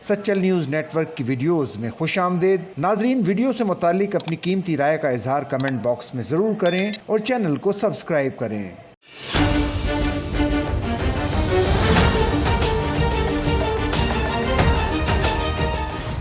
Sachal news net work کی videos میں خوش آمدید۔ ناظرین، ویڈیو سے متعلق اپنی قیمتی رائے کا اظہار کمنٹ باکس میں ضرور کریں اور چینل کو سبسکرائب کریں۔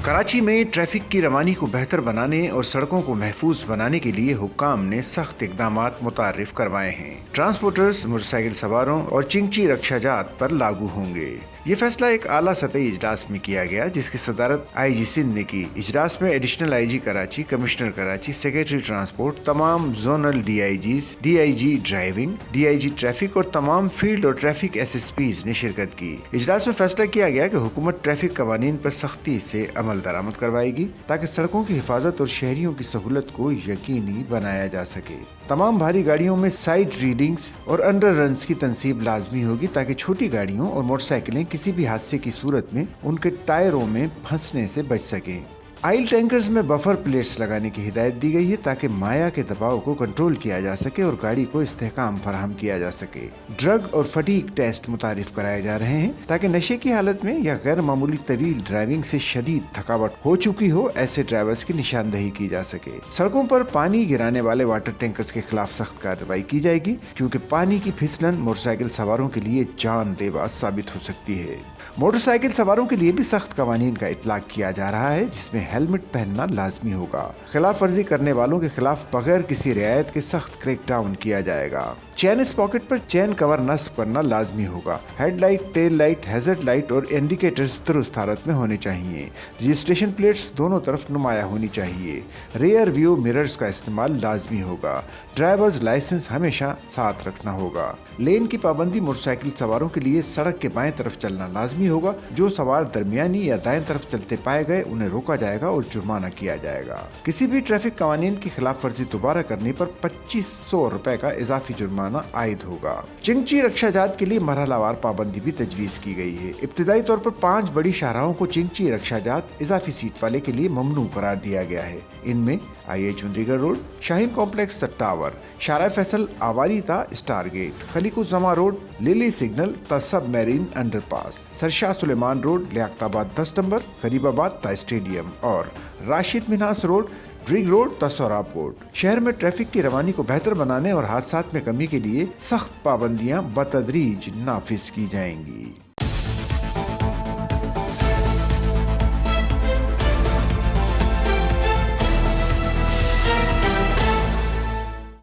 کراچی میں ٹریفک کی روانی کو بہتر بنانے اور سڑکوں کو محفوظ بنانے کے لیے حکام نے سخت اقدامات متعارف کروائے ہیں۔ ٹرانسپورٹرز موٹر سائیکل سواروں اور چنگچی رکشہ جات پر لاگو ہوں گے۔ یہ فیصلہ ایک اعلیٰ سطحی اجلاس میں کیا گیا، جس کی صدارت آئی جی سندھ نے کی۔ اجلاس میں additional I G Karachi, commissioner Karachi, secretary transport, تمام zonal D I Gs, D I G driving, D I G traffic اور تمام فیلڈ اور ٹریفک ایس ایس پیز نے شرکت کی۔ اجلاس میں فیصلہ کیا گیا کہ حکومت ٹریفک قوانین پر سختی سے عمل درآمد کروائے گی تاکہ سڑکوں کی حفاظت اور شہریوں کی سہولت کو یقینی بنایا جا سکے۔ تمام بھاری گاڑیوں میں سائڈ ریڈنگز اور انڈر رنز کی تنصیب لازمی ہوگی تاکہ چھوٹی گاڑیوں اور موٹر سائیکلیں کسی بھی حادثے کی صورت میں ان کے ٹائروں میں پھنسنے سے بچ سکیں۔ آئل ٹینکرز میں بفر پلیٹس لگانے کی ہدایت دی گئی ہے تاکہ مائع کے دباؤ کو کنٹرول کیا جا سکے اور گاڑی کو استحکام فراہم کیا جا سکے۔ ڈرگ اور فٹیگ ٹیسٹ متعارف کرائے جا رہے ہیں تاکہ نشے کی حالت میں یا غیر معمولی طویل ڈرائیونگ سے شدید تھکاوٹ ہو چکی ہو ایسے ڈرائیورز کی نشاندہی کی جا سکے۔ سڑکوں پر پانی گرانے والے واٹر ٹینکرز کے خلاف سخت کارروائی کی جائے گی، کیونکہ پانی کی پھسلن موٹر سائیکل سواروں کے لیے جان لیوا ثابت ہو سکتی ہے۔ موٹر سائیکل سواروں کے لیے بھی سخت قوانین کا اطلاق کیا جا رہا ہے، جس میں ہیلمٹ پہننا لازمی ہوگا۔ خلاف ورزی کرنے والوں کے خلاف بغیر کسی رعایت کے سخت کریک ڈاؤن کیا جائے گا۔ چین اسپاکٹ پر چین کور نصب کرنا لازمی ہوگا۔ Head light, tail light, hazard light اور انڈیکیٹرز درست حالت میں ہونے چاہیے۔ رجسٹریشن پلیٹس دونوں طرف نمایاں ہونی چاہیے۔ ریئر ویو مررز کا استعمال لازمی ہوگا۔ ڈرائیورز لائسنس ہمیشہ ساتھ رکھنا ہوگا۔ لین کی پابندی موٹر سائیکل سواروں کے لیے سڑک کے بائیں طرف چلنا لازمی ہوگا۔ جو سوار درمیانی یا دائیں طرف چلتے پائے گئے انہیں روکا جائے گا اور جرمانہ کیا جائے گا۔ کسی بھی ٹریفک قوانین کی خلاف ورزی دوبارہ کرنے پر 2500 روپے کا اضافی جرمانہ عائد ہوگا۔ چنگچی رکشہ جات کے لیے مرحلہ وار پابندی بھی تجویز کی گئی ہے۔ ابتدائی طور پر 5 بڑی شاہراہوں کو چنگچی رکشہ جات اضافی سیٹ والے کے لیے ممنوع قرار دیا گیا ہے۔ ان میں آئی ایچ چندری گڑھ روڈ، شاہین کمپلیکس دا ٹاور، شارع فیصل آواری تا اسٹار گیٹ، خلیق الزما روڈ، للی سگنل تا سب میرین انڈر پاس، سرشاہ سلیمان روڈ، لیاقت آباد 10 نمبر، غریب آباد تا اسٹیڈیم اور Rashid Minhas road, drug road تا سوراب روڈ۔ شہر میں ٹریفک کی روانی کو بہتر بنانے اور حادثات میں کمی کے لیے سخت پابندیاں بتدریج نافذ کی جائیں گی۔